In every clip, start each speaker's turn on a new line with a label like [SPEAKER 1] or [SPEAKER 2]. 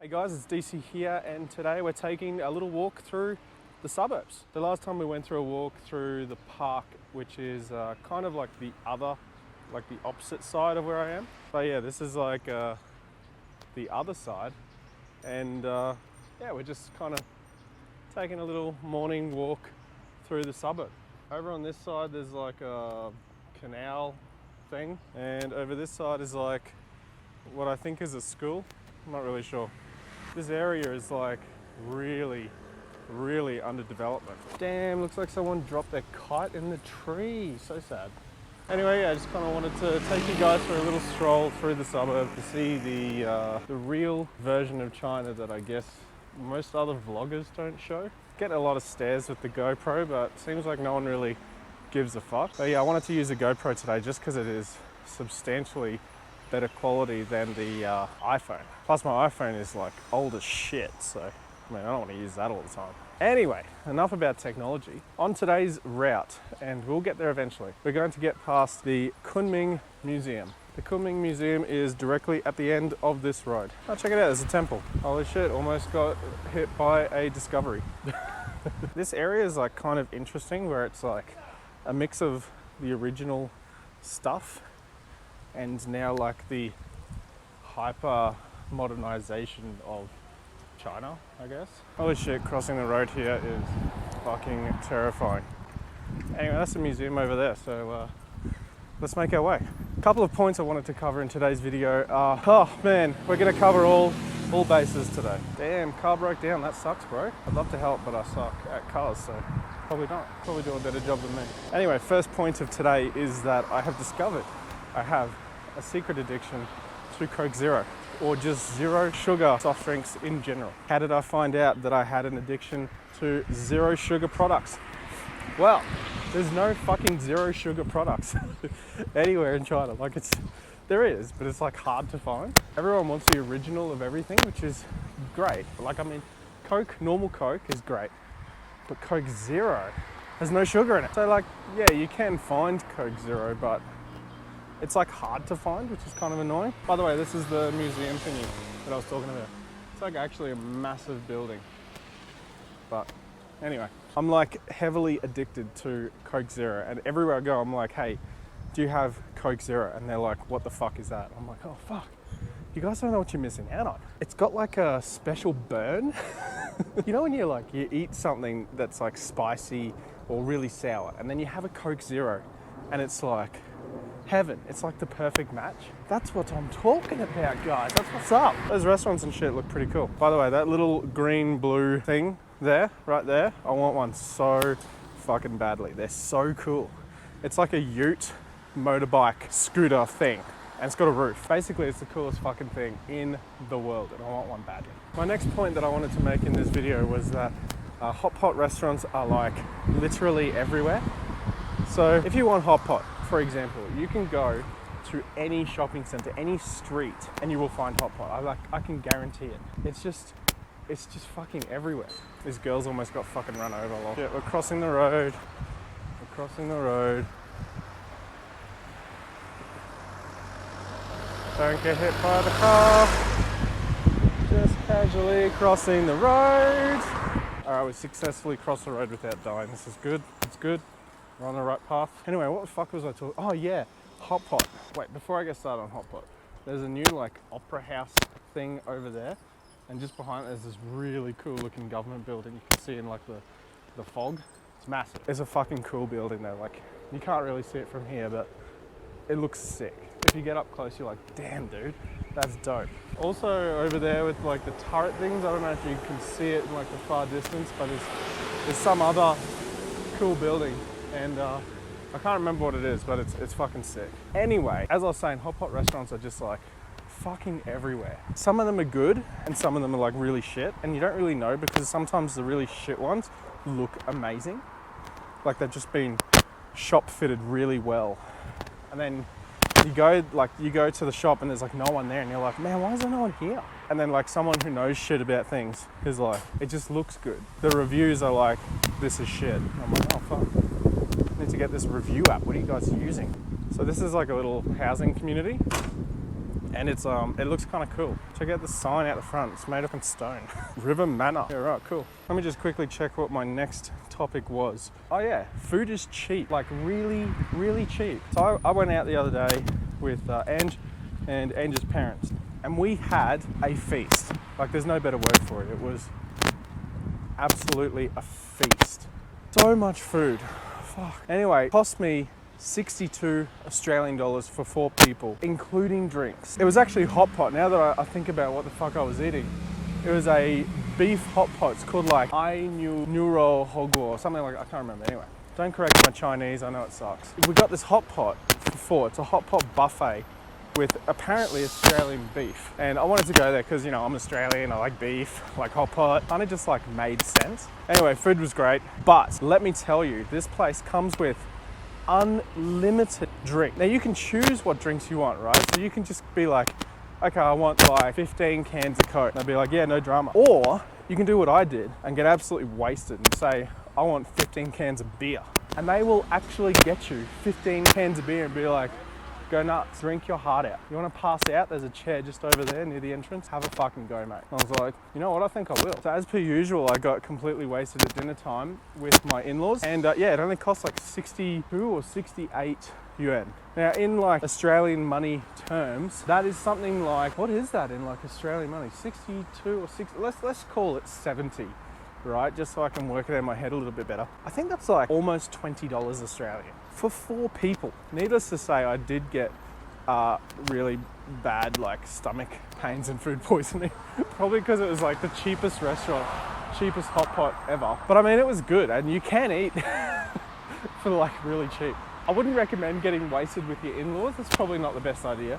[SPEAKER 1] Hey guys, it's DC here, and today we're taking a little walk through the suburbs. The last time we went through a walk through the park, which is kind of like the opposite side of where I am. But yeah, this is like the other side, and yeah, we're just kind of taking a little morning walk through the suburb. Over on this side there's like a canal thing, and over this side is like what I think is a school. I'm not really sure. This area is like really under development. Damn, looks like someone dropped their kite in the tree. So sad. Anyway, yeah, I just kind of wanted to take you guys for a little stroll through the suburb to see the real version of China that I guess most other vloggers don't show. Getting a lot of stares with the GoPro, but it seems like no one really gives a fuck. But yeah, I wanted to use a GoPro today just because it is substantially better quality than the iPhone. Plus my iPhone is like old as shit, so I mean, I don't want to use that all the time. Anyway, enough about technology. On today's route, and we'll get there eventually, we're going to get past the Kunming Museum. The Kunming Museum is directly at the end of this road. Oh, check it out, there's a temple. Holy shit, almost got hit by a discovery. This area is like kind of interesting, where it's like a mix of the original stuff and now like the hyper modernization of China, I guess. Holy shit, crossing the road here is fucking terrifying. Anyway, that's the museum over there, so let's make our way. A couple of points I wanted to cover in today's video are, oh man, we're gonna cover all bases today. Damn, car broke down, that sucks, bro. I'd love to help, but I suck at cars, so probably not. Probably do a better job than me. Anyway, first point of today is that I have discovered I have a secret addiction to Coke Zero, or just zero sugar soft drinks in general. How did I find out that I had an addiction to zero sugar products? Well, there's no fucking zero sugar products anywhere in China. Like there is, but it's like hard to find. Everyone wants the original of everything, which is great. Like, I mean, Coke, normal Coke is great, but Coke Zero has no sugar in it. So like, yeah, you can find Coke Zero, but it's like hard to find, which is kind of annoying. By the way, this is the museum thingy that I was talking about. It's like actually a massive building. But anyway, I'm like heavily addicted to Coke Zero, and everywhere I go, I'm like, hey, do you have Coke Zero? And they're like, what the fuck is that? I'm like, oh fuck, you guys don't know what you're missing out on. It's got like a special burn. You know when you eat something that's like spicy or really sour, and then you have a Coke Zero, and it's like heaven. It's like the perfect match. That's what I'm talking about, guys. That's what's up. Those restaurants and shit look pretty cool. By the way, that little green blue thing there, right there, I want one so fucking badly. They're so cool. It's like a ute motorbike scooter thing, and it's got a roof. Basically, it's the coolest fucking thing in the world, and I want one badly. My next point that I wanted to make in this video was that hot pot restaurants are like literally everywhere. So if you want hot pot, for example, you can go to any shopping center, any street, and you will find hot pot. I can guarantee it. It's just fucking everywhere. This girl's almost got fucking run over. Yeah, we're crossing the road. We're crossing the road. Don't get hit by the car. Just casually crossing the road. All right, we successfully crossed the road without dying. This is good. It's good. We're on the right path. Anyway, what the fuck was I talking? Oh yeah, hot pot. Wait, before I get started on hot pot, there's a new like opera house thing over there, and just behind it, there's this really cool looking government building. You can see in like the fog. It's massive. It's a fucking cool building though. Like, you can't really see it from here, but it looks sick. If you get up close, you're like, damn dude, that's dope. Also over there with like the turret things, I don't know if you can see it in like the far distance, but there's some other cool building. And I can't remember what it is, but it's fucking sick. Anyway, as I was saying, hot pot restaurants are just like fucking everywhere. Some of them are good and some of them are like really shit, and you don't really know because sometimes the really shit ones look amazing. Like they've just been shop fitted really well. And then you go to the shop and there's like no one there, and you're like, man, why is there no one here? And then like someone who knows shit about things is like, it just looks good. The reviews are like, this is shit. And I'm like, oh fuck. I need to get this review app. What are you guys using? So this is like a little housing community. and it's it looks kind of cool. Check out the sign out the front. It's made up in stone. River Manor. Yeah, right, cool. Let me just quickly check what my next topic was. Oh yeah, food is cheap, like really, really cheap. So I went out the other day with Ange and Ange's parents, and we had a feast. Like, there's no better word for it. It was absolutely a feast. So much food. Fuck. Anyway, it cost me 62 Australian dollars for 4 people, including drinks. It was actually hot pot. Now that I think about what the fuck I was eating, it was a beef hot pot. It's called like Nuro Hogu or something like that. I can't remember. Anyway, don't correct my Chinese. I know it sucks. We got this hot pot for 4. It's a hot pot buffet with apparently Australian beef. And I wanted to go there because, you know, I'm Australian, I like beef, like hot pot. Kind of just like made sense. Anyway, food was great. But let me tell you, this place comes with unlimited drink. Now you can choose what drinks you want, right? So you can just be like, okay, I want like 15 cans of Coke. And I'd be like, yeah, no drama. Or you can do what I did and get absolutely wasted and say, I want 15 cans of beer. And they will actually get you 15 cans of beer and be like, go nuts, drink your heart out. You want to pass out? There's a chair just over there near the entrance. Have a fucking go, mate. I was like, you know what? I think I will. So as per usual, I got completely wasted at dinner time with my in-laws. And yeah, it only cost like 62 or 68 yuan. Now in like Australian money terms, that is something like, what is that in like Australian money? 62 or 60, let's call it 70. Right, just so I can work it out in my head a little bit better. I think that's like almost $20 Australian for 4 people. Needless to say, I did get really bad like stomach pains and food poisoning, probably because it was like the cheapest restaurant, cheapest hot pot ever. But I mean, it was good, and you can eat for like really cheap. I wouldn't recommend getting wasted with your in-laws. That's probably not the best idea.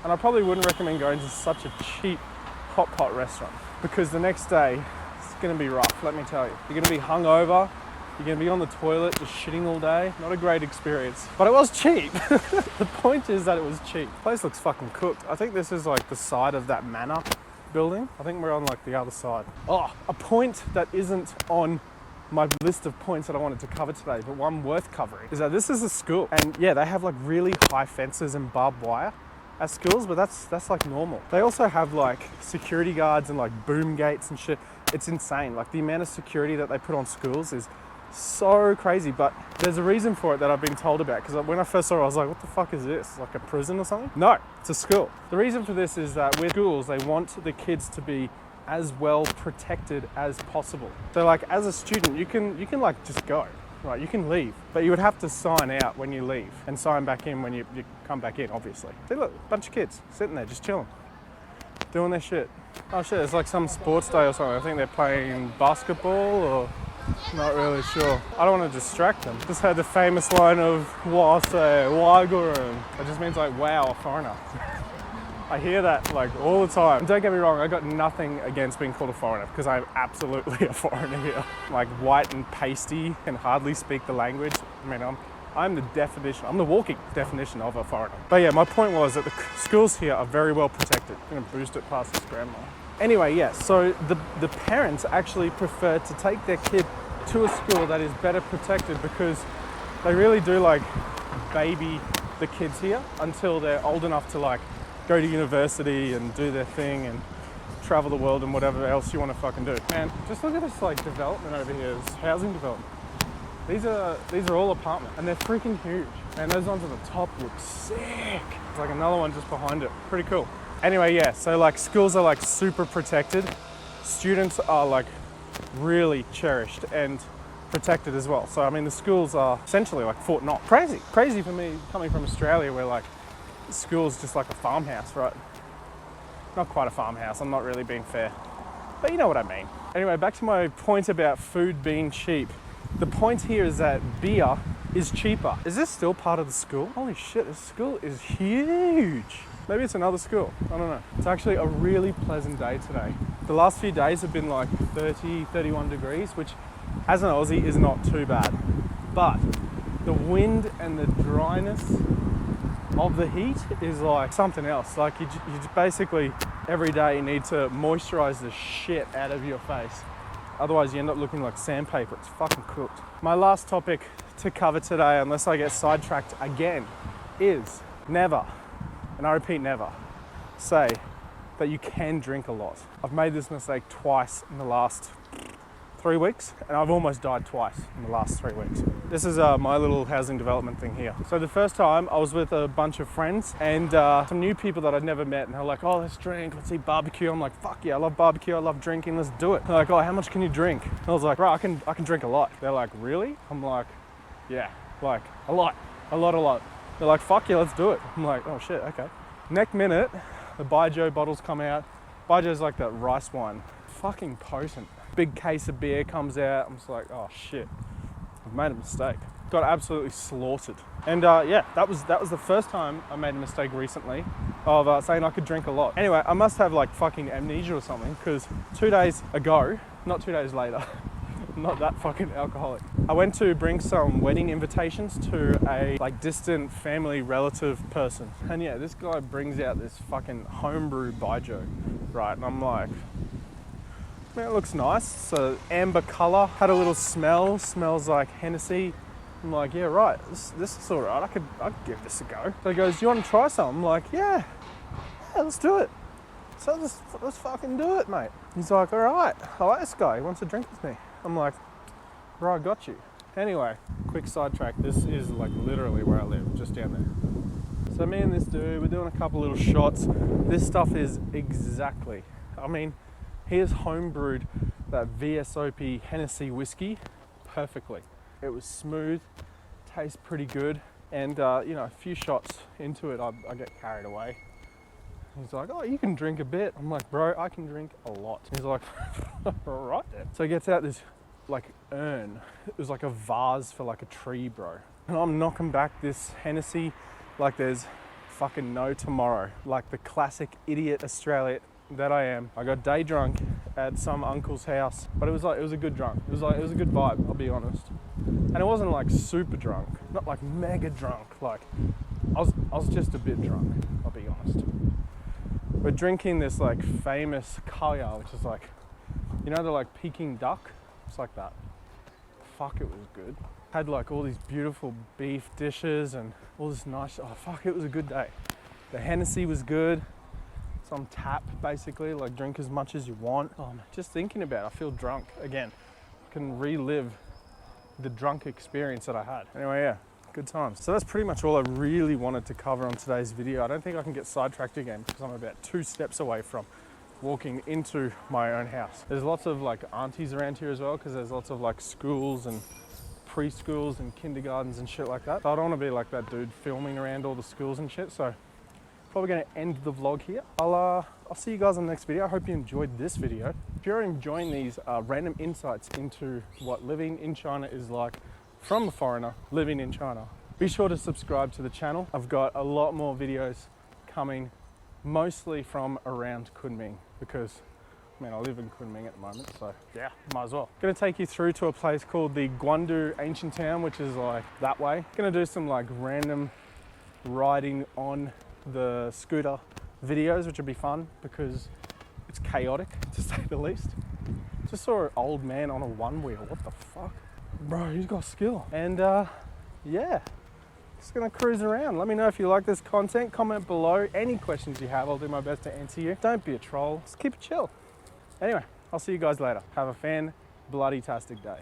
[SPEAKER 1] And I probably wouldn't recommend going to such a cheap hot pot restaurant, because the next day, going to be rough, let me tell you. You're going to be hungover, you're going to be on the toilet just shitting all day. Not a great experience, but it was cheap. The point is that it was cheap. The place looks fucking cooked. I think this is like the side of that manor building. I think we're on like the other side. Oh, a point that isn't on my list of points that I wanted to cover today, but one worth covering, is that this is a school. And yeah, they have like really high fences and barbed wire at schools, but that's like normal. They also have like security guards and like boom gates and shit. It's insane. Like the amount of security that they put on schools is so crazy, but there's a reason for it that I've been told about, because when I first saw it, I was like, what the fuck is this? Like a prison or something? No, it's a school. The reason for this is that with schools, they want the kids to be as well protected as possible. So like as a student, you can like just go, right? You can leave, but you would have to sign out when you leave and sign back in when you come back in, obviously. See, look, bunch of kids sitting there just chilling, doing their shit. Oh shit, it's like some sports day or something. I think they're playing basketball, or not really sure. I don't want to distract them. Just heard the famous line of "Wase Wagurun." It just means like, wow, a foreigner. I hear that like all the time. Don't get me wrong, I got nothing against being called a foreigner, because I'm absolutely a foreigner here. Like white and pasty, can hardly speak the language. I mean, I'm the definition, I'm the walking definition of a foreigner. But yeah, my point was that the schools here are very well protected. I'm gonna boost it past this grandma. Anyway, yeah, so the parents actually prefer to take their kid to a school that is better protected, because they really do like baby the kids here until they're old enough to like go to university and do their thing and travel the world and whatever else you want to fucking do. Man, just look at this like development over here, this housing development. These are all apartments, and they're freaking huge. And those ones at the top look sick. There's like another one just behind it. Pretty cool. Anyway, yeah, so like schools are like super protected. Students are like really cherished and protected as well. So I mean, the schools are essentially like Fort Knox. Crazy for me coming from Australia, where like school's just like a farmhouse, right? Not quite a farmhouse, I'm not really being fair, but you know what I mean. Anyway, back to my point about food being cheap. The point here is that beer is cheaper. Is this still part of the school? Holy shit, this school is huge. Maybe it's another school, I don't know. It's actually a really pleasant day today. The last few days have been like 30, 31 degrees, which as an Aussie is not too bad. But the wind and the dryness of the heat is like something else. Like you basically every day need to moisturize the shit out of your face. Otherwise you end up looking like sandpaper. It's fucking cooked. My last topic to cover today, unless I get sidetracked again, is never, and I repeat never, say that you can drink a lot. I've made this mistake twice in the last 3 weeks, and I've almost died twice in the last 3 weeks. This is my little housing development thing here. So the first time I was with a bunch of friends and some new people that I'd never met, and they're like, oh, let's drink, let's eat barbecue. I'm like, fuck yeah, I love barbecue, I love drinking, let's do it. They're like, oh, how much can you drink? And I was like, bro, I can drink a lot. They're like, really? I'm like, yeah, like a lot. They're like, fuck yeah, let's do it. I'm like, oh shit, okay. Next minute, the Baijiu bottles come out. Baijiu's like that rice wine, fucking potent. Big case of beer comes out. I'm just like, oh shit, I've made a mistake. Got absolutely slaughtered. And yeah, that was the first time I made a mistake recently of saying I could drink a lot. Anyway, I must have like fucking amnesia or something, because 2 days ago, not 2 days later, I'm not that fucking alcoholic, I went to bring some wedding invitations to a like distant family relative person. And yeah, this guy brings out this fucking homebrew Baijiu, right? And I'm like, man, it looks nice. So amber color, had a little smell, smells like Hennessy. I'm like, yeah, right, this is all right. I'd give this a go. So he goes, do you want to try some? I'm like, yeah, let's do it. So let's fucking do it, mate. He's like, all right, I like this guy. He wants to drink with me. I'm like, bro, I got you. Anyway, quick sidetrack. This is like literally where I live, just down there. So me and this dude, we're doing a couple little shots. This stuff is exactly, I mean, he has homebrewed that VSOP Hennessy whiskey perfectly. It was smooth, tastes pretty good, and you know, a few shots into it, I get carried away. He's like, oh, you can drink a bit. I'm like, bro, I can drink a lot. He's like, all right then. So he gets out this like urn. It was like a vase for like a tree, bro. And I'm knocking back this Hennessy like there's fucking no tomorrow. Like the classic idiot Australian that I am. I got day drunk at some uncle's house, but it was a good drunk. It was a good vibe, I'll be honest. And it wasn't like super drunk, not like mega drunk. Like I was just a bit drunk, I'll be honest. We're drinking this like famous Kaya, which is like, you know, the like Peking duck? It's like that. Fuck, it was good. Had like all these beautiful beef dishes and all this nice, oh fuck, it was a good day. The Hennessy was good. It's on tap, basically, like drink as much as you want. Oh man, just thinking about it, I feel drunk again. I can relive the drunk experience that I had. Anyway, yeah, good times. So that's pretty much all I really wanted to cover on today's video. I don't think I can get sidetracked again because I'm about 2 steps away from walking into my own house. There's lots of like aunties around here as well, because there's lots of like schools and preschools and kindergartens and shit like that. So I don't want to be like that dude filming around all the schools and shit. So probably going to end the vlog here. I'll see you guys in the next video. I hope you enjoyed this video. If you're enjoying these random insights into what living in China is like from a foreigner living in China, be sure to subscribe to the channel. I've got a lot more videos coming, mostly from around Kunming, because I mean, I live in Kunming at the moment, so yeah, might as well. Gonna take you through to a place called the Guandu Ancient Town, which is like that way. Gonna do some like random riding on the scooter videos, which will be fun because it's chaotic to say the least. Just saw an old man on a one wheel. What the fuck? Bro, he's got skill. And yeah, just gonna cruise around. Let me know if you like this content. Comment below any questions you have. I'll do my best to answer you. Don't be a troll. Just keep it chill. Anyway, I'll see you guys later. Have a fan-bloody-tastic day.